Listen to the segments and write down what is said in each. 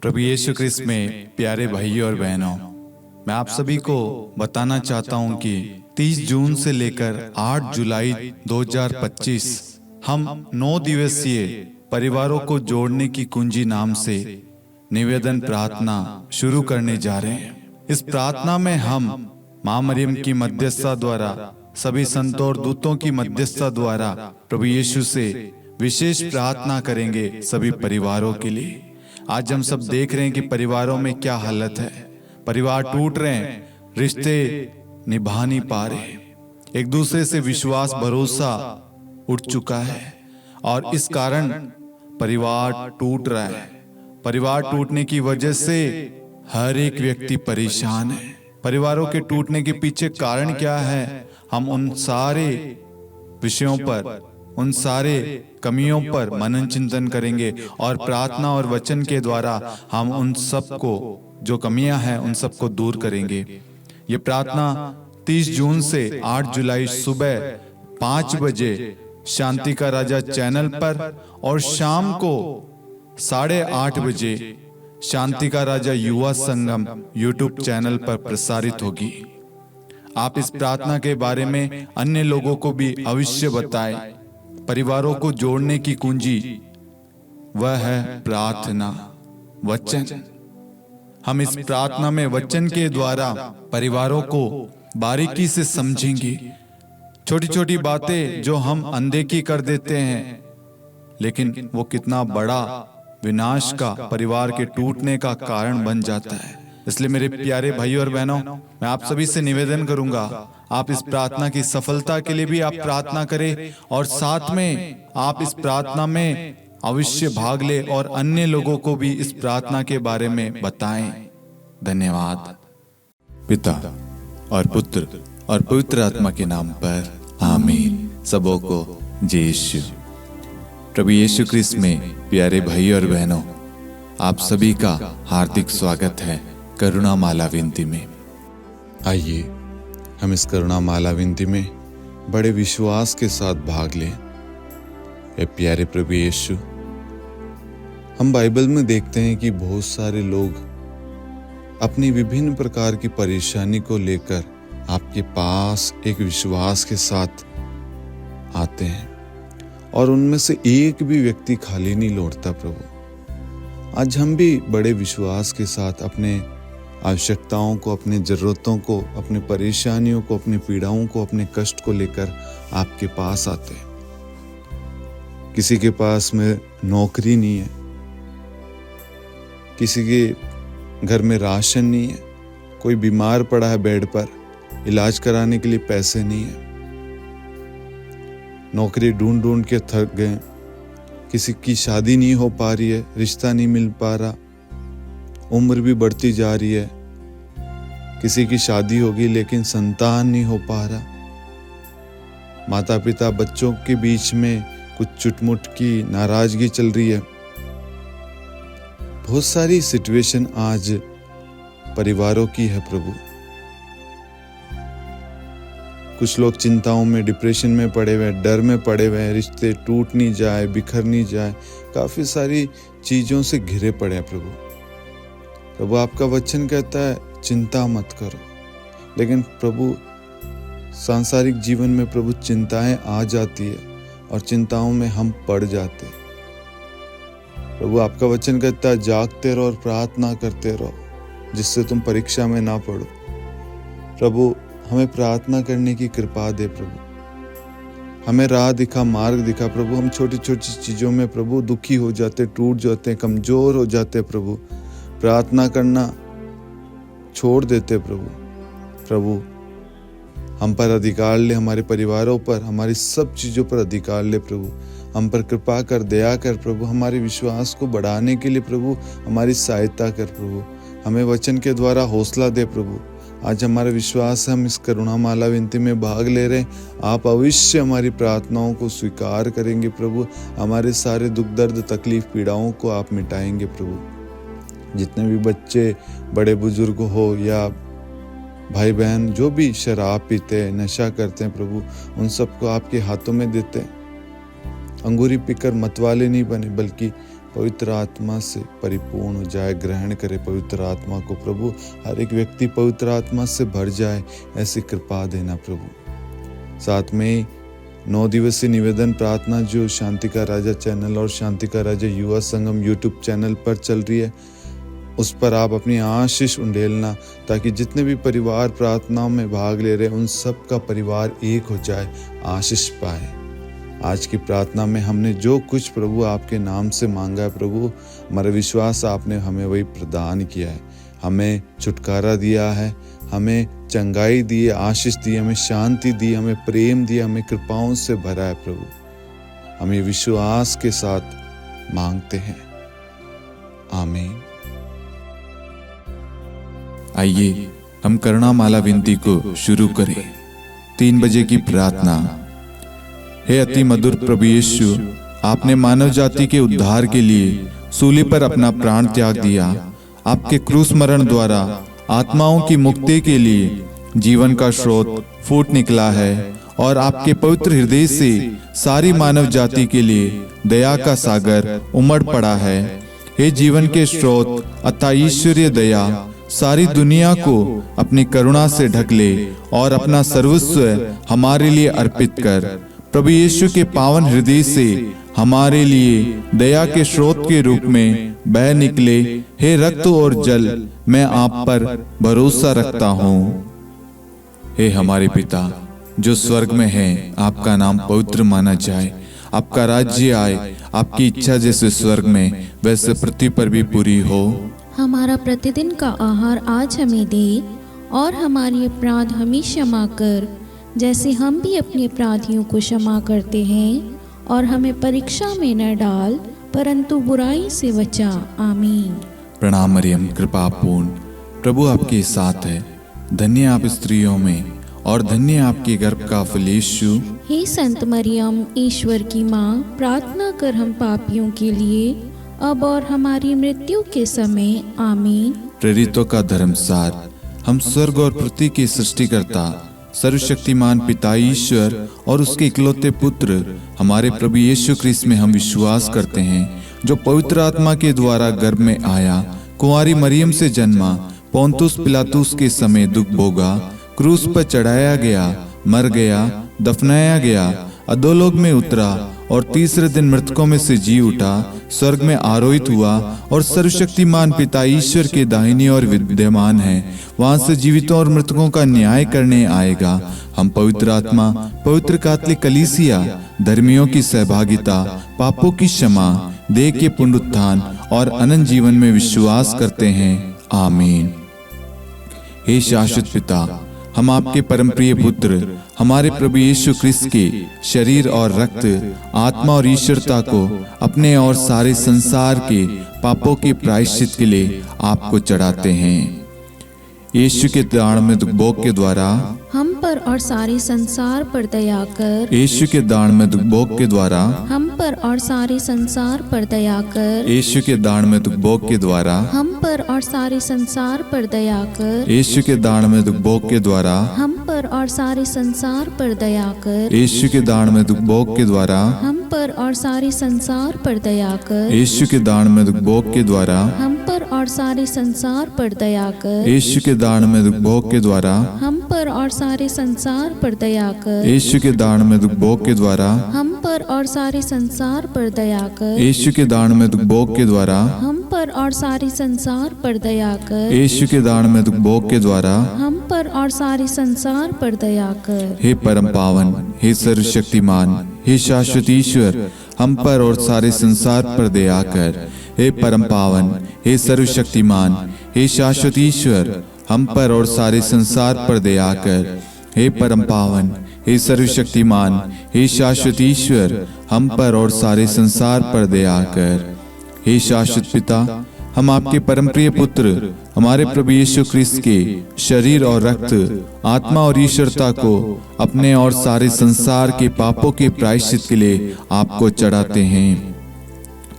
प्रभु यीशु ख्रिस्त में प्यारे भाइयों और बहनों, मैं आप सभी को बताना चाहता हूं कि 30 जून से लेकर 8 जुलाई 2025 हम 9 दिवसीय परिवारों को जोड़ने की कुंजी नाम से निवेदन प्रार्थना शुरू करने जा रहे हैं। इस प्रार्थना में हम मां मरियम की मध्यस्थता द्वारा, सभी संतों और दूतों की मध्यस्थता द्वारा प्रभु यीशु से विशेष प्रार्थना करेंगे सभी परिवारों के लिए। आज हम सब देख रहे हैं कि परिवारों में क्या हालत है। परिवार टूट रहे हैं, रिश्ते निभा नहीं पा रहे, एक दूसरे से विश्वास भरोसा उठ चुका है और इस कारण परिवार टूट रहा है। परिवार टूटने की वजह से हर एक व्यक्ति परेशान है। परिवारों के टूटने के पीछे कारण क्या है, हम उन सारे विषयों पर, उन सारे कमियों पर मनन चिंतन करेंगे और प्रार्थना और वचन के द्वारा हम उन सब को, जो कमियां हैं, उन सब को दूर करेंगे। ये प्रार्थना 30 जून से 8 जुलाई सुबह 5 बजे शांति का राजा चैनल पर और शाम को 8:30 बजे शांति का राजा युवा संगम यूट्यूब चैनल पर प्रसारित होगी। आप इस प्रार्थना के बारे में अन्य लोगों को भी अवश्य बताएं। परिवारों को जोड़ने की कुंजी वह है प्रार्थना, वचन। हम इस प्रार्थना में वचन के द्वारा परिवारों को बारीकी से समझेंगे। छोटी छोटी बातें जो हम अनदेखी कर देते हैं, लेकिन वो कितना बड़ा विनाश का, परिवार के टूटने का कारण बन जाता है। इसलिए मेरे प्यारे भाइयों और बहनों, मैं आप सभी से निवेदन करूंगा, आप इस प्रार्थना की सफलता के लिए भी आप प्रार्थना करें और साथ में आप इस प्रार्थना में अवश्य भाग ले और अन्य लोगों को भी इस प्रार्थना के बारे में बताएं। धन्यवाद। पिता और पुत्र और पवित्र आत्मा के नाम पर आमीन। सबों को जय यीशु। प्रभु यीशु ख्रिस्त में प्यारे भाइयों और बहनों, आप सभी का हार्दिक स्वागत है करुणा माला विनती में। आइए हम इस करुणा माला विनती में बड़े विश्वास के साथ भाग लें। ए प्यारे प्रभु यीशु, हम बाइबल में देखते हैं कि बहुत सारे लोग अपनी विभिन्न प्रकार की परेशानी को लेकर आपके पास एक विश्वास के साथ आते हैं और उनमें से एक भी व्यक्ति खाली नहीं लौटता। प्रभु, आज हम भी बड़े विश्वास के साथ अपने आवश्यकताओं को, अपनी ज़रूरतों को, अपनी परेशानियों को, अपनी पीड़ाओं को, अपने कष्ट को लेकर आपके पास आते हैं। किसी के पास में नौकरी नहीं है, किसी के घर में राशन नहीं है, कोई बीमार पड़ा है बेड पर, इलाज कराने के लिए पैसे नहीं है, नौकरी ढूंढ ढूंढ के थक गए, किसी की शादी नहीं हो पा रही है, रिश्ता नहीं मिल पा रहा, उम्र भी बढ़ती जा रही है, किसी की शादी होगी लेकिन संतान नहीं हो पा रहा, माता पिता बच्चों के बीच में कुछ चुटमुट की नाराजगी चल रही है। बहुत सारी सिचुएशन आज परिवारों की है प्रभु। कुछ लोग चिंताओं में, डिप्रेशन में पड़े हुए, डर में पड़े हुए हैं, रिश्ते टूट नहीं जाए, बिखर नहीं जाए, काफी सारी चीजों से घिरे पड़े हैं प्रभु। आपका वचन कहता है चिंता मत करो, लेकिन प्रभु सांसारिक जीवन में प्रभु चिंताएं आ जाती है और चिंताओं में हम पड़ जाते हैं। प्रभु आपका वचन कहता है जागते रहो और प्रार्थना करते रहो, जिससे तुम परीक्षा में ना पड़ो। प्रभु हमें प्रार्थना करने की कृपा दे प्रभु, हमें राह दिखा, मार्ग दिखा प्रभु। हम छोटी छोटी चीजों में प्रभु दुखी हो जाते, टूट जाते, कमजोर हो जाते प्रभु, प्रार्थना करना छोड़ देते प्रभु। हम पर अधिकार ले, हमारे परिवारों पर, हमारी सब चीज़ों पर अधिकार ले प्रभु। हम पर कृपा कर, दया कर प्रभु। हमारे विश्वास को बढ़ाने के लिए प्रभु हमारी सहायता कर प्रभु। हमें वचन के द्वारा हौसला दे प्रभु। आज हमारा विश्वास है, हम इस करुणा माला विनती में भाग ले रहे हैं, आप अवश्य हमारी प्रार्थनाओं को स्वीकार करेंगे प्रभु। हमारे सारे दुख दर्द तकलीफ पीड़ाओं को आप मिटाएंगे प्रभु। जितने भी बच्चे, बड़े बुजुर्ग हो या भाई बहन जो भी शराब पीते हैं, नशा करते हैं प्रभु, उन सबको आपके हाथों में देते हैं। अंगूरी पीकर मतवाले नहीं बने, बल्कि पवित्र आत्मा से परिपूर्ण हो जाए, ग्रहण करे पवित्र आत्मा को प्रभु। हर एक व्यक्ति पवित्र आत्मा से भर जाए, ऐसी कृपा देना प्रभु। साथ में 9 दिवसीय निवेदन प्रार्थना जो शांति का राजा चैनल और शांति का राजा युवा संगम यूट्यूब चैनल पर चल रही है, उस पर आप अपनी आशीष उंडेलना, ताकि जितने भी परिवार प्रार्थनाओं में भाग ले रहे उन सब का परिवार एक हो जाए, आशीष पाए। आज की प्रार्थना में हमने जो कुछ प्रभु आपके नाम से मांगा है प्रभु, हमारा विश्वास आपने हमें वही प्रदान किया है। हमें छुटकारा दिया है, हमें चंगाई दी है, आशीष दी, हमें शांति दी, हमें प्रेम दिया, हमें कृपाओं से भरा है प्रभु। हम ये विश्वास के साथ मांगते हैं, आमीन। आइए हम करुणा माला विनती को शुरू करें। 3 बजे की प्रार्थना। हे अति मधुर प्रभु यीशु, आपने मानव जाति के उद्धार के लिए सूली पर अपना प्राण त्याग दिया। आपके क्रूस मरण द्वारा आत्माओं की मुक्ति के लिए जीवन का स्रोत फूट निकला है और आपके पवित्र हृदय से सारी मानव जाति के लिए दया का सागर उमड़ पड़ा है। हे जीवन के स्रोत अतः ईश्वरीय दया सारी दुनिया को अपनी करुणा से ढक ले और अपना सर्वस्व हमारे लिए अर्पित कर। प्रभु यीशु के पावन हृदय से हमारे लिए दया के स्रोत के रूप में बह निकले। हे रक्त और जल, मैं आप पर भरोसा रखता हूँ। हे हमारे पिता जो स्वर्ग में है, आपका नाम पवित्र माना जाए, आपका राज्य आए, आपकी इच्छा जैसे स्वर्ग में वैसे पृथ्वी पर भी पूरी हो। हमारा प्रतिदिन का आहार आज हमें दे, और हमारे अपराध हमें क्षमा कर, जैसे हम भी अपने अपराधियों को क्षमा करते हैं, और हमें परीक्षा में न डाल, परंतु बुराई से बचा। आमीन। प्रणाम मरियम, कृपा पूर्ण, प्रभु आपके साथ है। धन्य आप स्त्रियों में और धन्य आपके गर्भ का फल यीशु। हे संत मरियम, ईश्वर की माँ, प्रार्थना कर हम पापियों के लिए, अब और हमारी मृत्यु के समय। आमीन। प्रेरितों का धर्मसार। हम स्वर्ग और पृथ्वी के सृष्टिकर्ता सर्वशक्तिमान पिता ईश्वर और उसके इकलौते पुत्र हमारे प्रभु यीशु क्रिस्त में हम विश्वास करते हैं, जो पवित्र आत्मा के द्वारा गर्भ में आया, कुंवारी मरियम से जन्मा, पोंतुस पिलातुस के समय दुख भोगा, क्रूस पर चढ़ाया गया, मर गया, दफनाया गया, अधोलोक में उतरा और तीसरे दिन मृतकों में से जी उठा, स्वर्ग में आरोहित हुआ और सर्वशक्तिमान पिता ईश्वर के दाहिनी ओर विद्यमान है। वहां से जीवितों और मृतकों का न्याय करने आएगा। हम पवित्र आत्मा, पवित्र कैथोलिक कलीसिया, धर्मियों की सहभागिता, पापों की क्षमा, देह के पुनरुत्थान और अनंत जीवन में विश्वास करते हैं। आमीन। हे शाश्वत पिता, हम आपके परम प्रिय पुत्र हमारे प्रभु यीशु क्रिस्त के शरीर और रक्त, आत्मा और ईश्वरता को अपने और सारे संसार के पापों के प्रायश्चित के लिए आपको चढ़ाते हैं। यीशु के दान में दुख भोग के द्वारा हम पर और सारे संसार पर दया कर। यीशु के दान में दुख भोग के द्वारा हम पर और सारे संसार पर दया कर। यीशु के दान में दुख भोग के द्वारा हम पर और सारे संसार पर दया कर। यीशु के दान में दुख भोग के द्वारा हम पर और सारे संसार पर दया कर। यीशु के दान में दुख भोग के द्वारा हम पर और सारे संसार पर दया कर। यीशु के दान में दुख भोग के द्वारा हम पर और सारे संसार पर दया कर। यीशु के दान में दुख भोग के द्वारा हम पर और सारे संसार पर दया कर। यीशु के दान में दुख भोग के द्वारा हम पर और सारे संसार पर दया कर। यीशु के दान में दुख भोग के द्वारा हम पर और सारे संसार पर दया कर। यीशु के दान में दुख भोग के द्वारा हम पर और सारे संसार पर दया कर। हे परम पावन, हे सर्वशक्तिमान, हे शाश्वत ईश्वर, हम पर और सारे संसार पर दया कर। हे परम पावन, हे सर्वशक्तिमान, हे शाश्वत ईश्वर, हम पर और सारे संसार पर दया कर। हे परम पावन, हे सर्वशक्तिमान, हे शाश्वत ईश्वर, हम पर और सारे संसार पर दया कर। हे शाश्वत पिता, हम आपके परम प्रिय पुत्र हमारे प्रभु यीशु क्रिस्त के शरीर और रक्त, आत्मा और ईश्वरता को अपने और सारे संसार के पापों के प्रायश्चित के लिए आपको चढ़ाते हैं।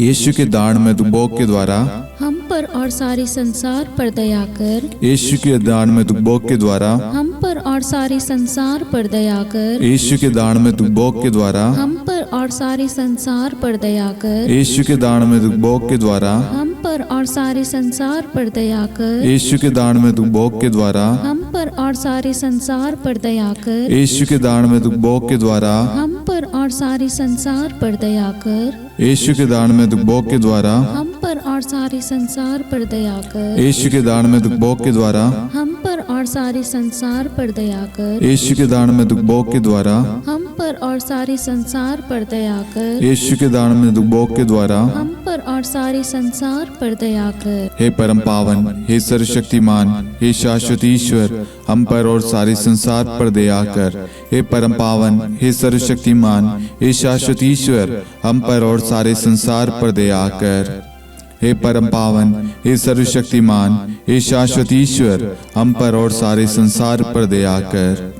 यीशु के दाढ़ में दुबोक के द्वारा, हम पर और सारे संसार पर दया कर। यीशु के दाढ़ में दुबोक के द्वारा, हम पर और सारे संसार पर दया कर। यीशु के दाढ़ में दुबोक के द्वारा, हम पर और सारे संसार पर दया कर। यीशु के दाढ़ में दुबोक के द्वारा, हम पर और सारे संसार पर दया कर। यीशु के दाढ़ में दुबोक के द्वारा, हम पर और सारे संसार पर दया कर। यीशु के दाढ़ में दुबोक के द्वारा, हम पर और सारे संसार पर दया कर। यीशु के दाढ़ में दुबोक के द्वारा, हम पर और सारे संसार पर दया कर। यीशु के दाढ़ में दुबोक के द्वारा, हम पर और सारे संसार पर दया कर। यीशु के दाढ़ में दुबोक के द्वारा, हम पर और सारे संसार पर दया कर। यीशु के दाढ़ में दुबोक के द्वारा, हम पर और सारे संसार पर दया कर। हे परम पावन, हे सर्वशक्तिमान, हे शाश्वत ईश्वर, हम पर और सारे संसार पर दया कर। हे परम पावन, हे सर्वशक्तिमान, हे शाश्वत ईश्वर, हम पर और सारे संसार पर दया कर। हे परम पावन, हे सर्वशक्तिमान, हे शाश्वत ईश्वर, हम पर और सारे संसार पर दया कर।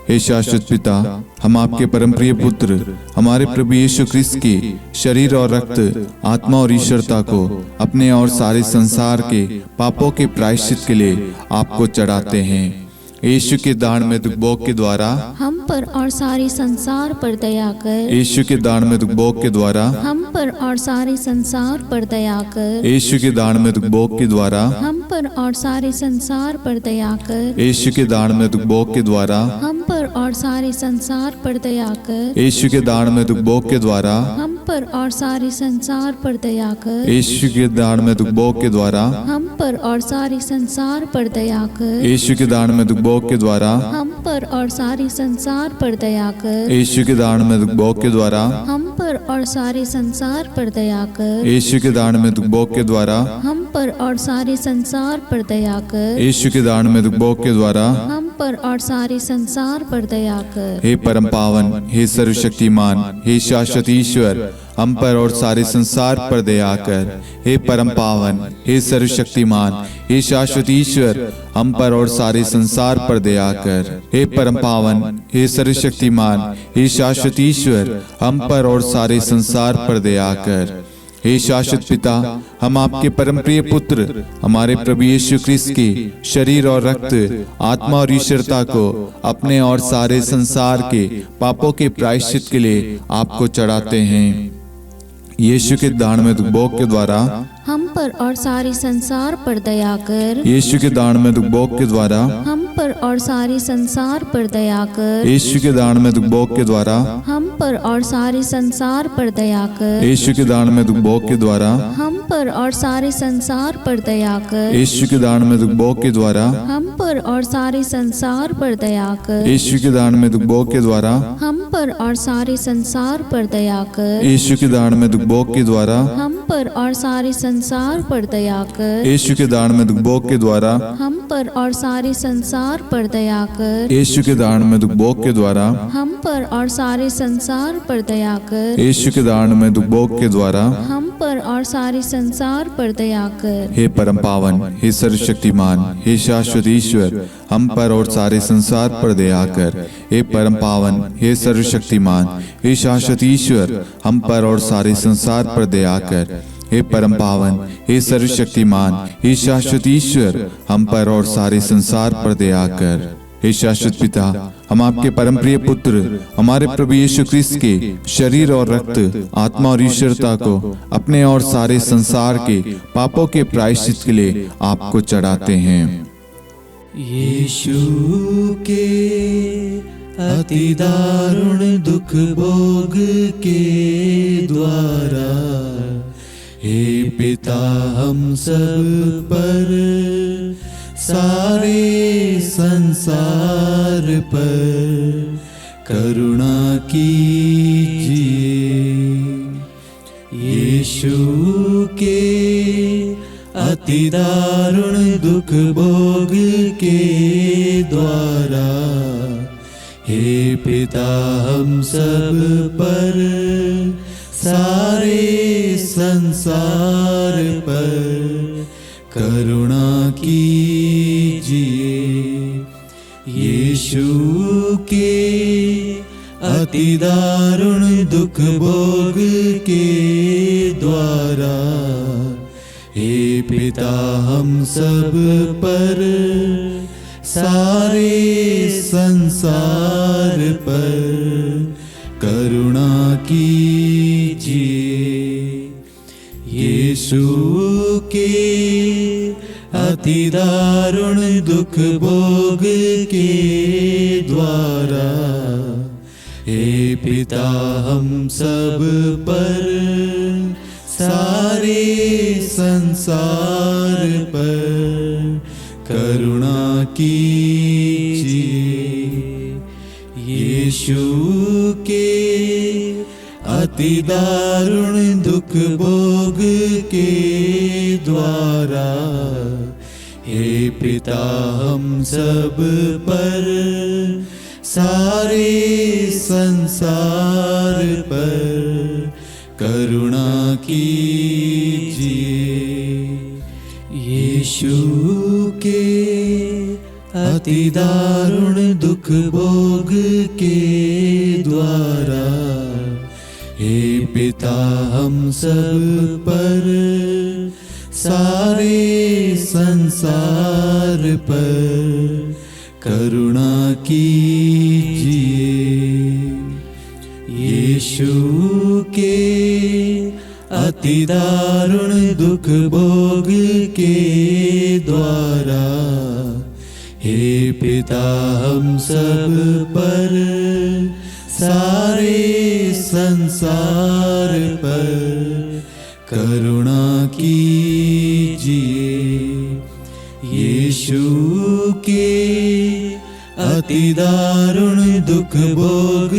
हे शाश्वत पिता, हम आपके परम प्रिय पुत्र हमारे प्रभु यीशु ख्रिस्त के शरीर और रक्त, आत्मा और ईश्वरता को अपने और सारे संसार के पापों के प्रायश्चित के लिए आपको चढ़ाते हैं। यीशु के दाढ़ में दुबोक के द्वारा, हम पर और सारे संसार पर दया कर। यीशु के दाढ़ में दुबोक के द्वारा, हम पर और सारे संसार पर दया कर। यीशु के दाढ़ में दुबोक के द्वारा, हम पर और सारे संसार पर दया कर। यीशु के दाढ़ में दुबोक के द्वारा, हम पर और सारे संसार पर दया कर। यीशु के दाढ़ में दुबोक के द्वारा, हम पर और सारे संसार पर दया कर। यीशु के दाढ़ में दुबोक के द्वारा, हम पर और सारे संसार पर दया कर। यीशु के दाढ़ में दुबोक के द्वारा, हम पर और सारे संसार पर दया कर। यीशु के दाढ़ में दुबोक के द्वारा, हम पर और सारे संसार पर दया कर। यीशु के दाढ़ में दुबोक के द्वारा, हम पर और सारे संसार पर दया कर। यीशु के दाढ़ में दुबोक के द्वारा, हम पर और सारे संसार पर दया कर। हे परम पावन, हे सर्वशक्तिमान, हे शाश्वत ईश्वर, हम पर और सारे संसार पर दया कर। हे परम पावन, हे सर्वशक्तिमान, हे शाश्वत ईश्वर, हम पर और सारे संसार पर दया कर। हे परम पावन, हे सर्वशक्तिमान, हे शाश्वत ईश्वर, हम पर और सारे संसार पर दया कर। हे शाश्वत पिता, हम आपके परम प्रिय पुत्र हमारे प्रभु यीशु ख्रिस्त के शरीर और रक्त, आत्मा और ईश्वरता को अपने और सारे संसार के पापों के प्रायश्चित के लिए आपको चढ़ाते हैं। यीशु के दाढ़ में दुबोक के द्वारा, हम पर और सारे संसार पर दया कर। यीशु के दाढ़ में दुबोक के द्वारा, हम पर और सारे संसार पर दया कर। यीशु के दाढ़ में दुबोक के द्वारा, हम पर और सारे संसार पर दया कर। यीशु के दाढ़ में दुबोक के द्वारा, हम पर और सारे संसार पर दया कर। यीशु के दाढ़ में दुबोक के द्वारा, हम पर और सारे संसार पर दया कर। यीशु के दाढ़ में दुबोक के द्वारा, हम पर और सारे संसार पर दया कर। यीशु के दाढ़ में दुबोक के द्वारा, हम पर और सारे संसार पर दया कर। यीशु के दाढ़ में दुबोक के द्वारा, हम पर और सारे संसार पर दया कर। यीशु के दाढ़ में दुबोक के द्वारा, हम पर और सारे संसार पर दया कर। यीशु के दाढ़ में दुबोक के द्वारा, हम पर और सारे संसार पर दया कर। हे परम पावन, हे सर्वशक्तिमान, हे शाश्वत ईश्वर, हम पर और सारे संसार पर दया कर। हे परम पावन, हे सर्वशक्तिमान, हे शाश्वत ईश्वर, हम पर और सारे संसार पर दया कर। हे परम पावन, हे सर्वशक्तिमान, हे शाश्वत ईश्वर, हम पर और सारे संसार पर दया कर। हे शाश्वत पिता, हम आपके परम प्रिय पुत्र हमारे प्रभु यीशु ख्रिस्त के शरीर और रक्त, आत्मा और ईश्वरता को अपने और सारे संसार के पापों के प्रायश्चित के लिए आपको चढ़ाते हैं। यीशु के अति दारुण दुख भोग के द्वारा, हे पिता हम सब पर, सारे संसार पर करुणा कीजिए। यीशु के अति दारुण दुख भोग के द्वारा, हे पिता हम सब पर, सारे संसार पर करुणा कीजिए। यीशु के अति दारुण दुख भोग के द्वारा, हे पिता हम सब पर, सारे संसार पर करुणा कीजिए। यीशु के अति दारुण दुख भोग के द्वारा, हे पिता हम सब पर, सारे संसार पर करुणा कीजिए। यीशु के अति दारुण दुख भोग के द्वारा, हे पिता हम सब पर, सारे संसार पर करुणा कीजिए। यीशु के अति दारुण दुख भोग के द्वारा, हे पिता हम सब पर, सारे संसार पर करुणा कीजिए। यीशु के अति दारुण दुख भोग के द्वारा, हे पिता हम सब पर, सारे संसार पर करुणा कीजिए। यीशु के अति दारुण दुख भोग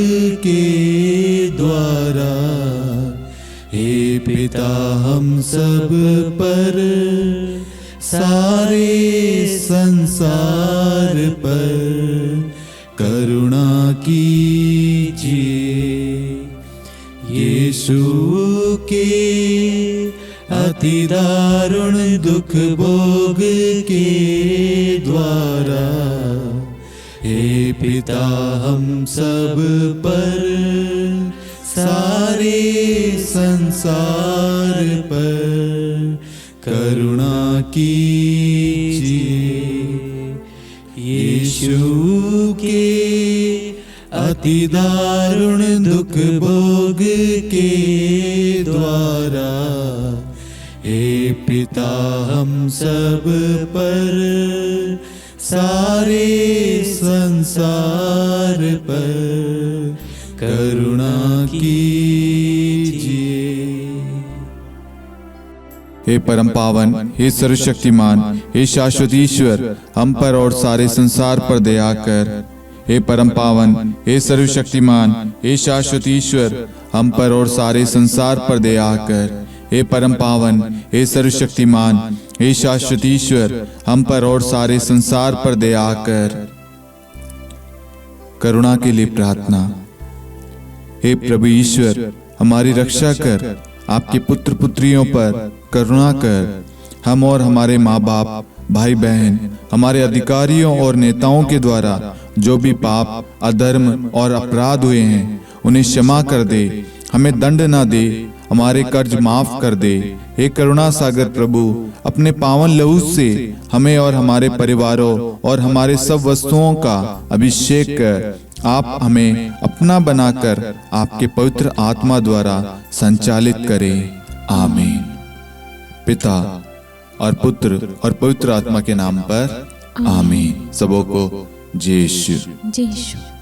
के द्वारा, हे पिता हम सब पर, सारे संसार पर करुणा कीजिए। यीशु के अति दारुण दुख भोग के द्वारा, हे पिता हम सब पर, सारे संसार पर करुणा कीजिए। यीशु के अति दारुण दुख भोग के द्वारा, हे पिता हम सब पर, सारे संसार पर करुणा कीजिए। हे परम पावन, हे सर्वशक्तिमान, हे शाश्वत ईश्वर, हम पर और सारे संसार पर दया कर। हे परम पावन, हे सर्वशक्तिमान, हे शाश्वत ईश्वर, हम पर और सारे संसार पर दया कर। हे परम पावन, हे सर्वशक्तिमान, हे शाश्वत ईश्वर, हम पर और सारे संसार पर दया कर। करुणा के लिए प्रार्थना। हे प्रभु ईश्वर, हमारी रक्षा कर, आपके पुत्र पुत्रियों पर करुणा कर। हम और हमारे माँ बाप, भाई बहन, हमारे अधिकारियों और नेताओं के द्वारा जो भी पाप, अधर्म और अपराध हुए हैं, उन्हें क्षमा कर दे। हमें दंड ना दे, हमारे कर्ज माफ कर दे। हे करुणा सागर प्रभु, अपने पावन लहू से हमें और हमारे परिवारों और हमारे सब वस्तुओं का अभिषेक कर। आप हमें अपना बनाकर आपके पवित्र आत्मा द्वारा संचालित करें। आमीन। पिता और पुत्र और पवित्र आत्मा के नाम पर आमीन। सबों को जय यीशु। जय यीशु।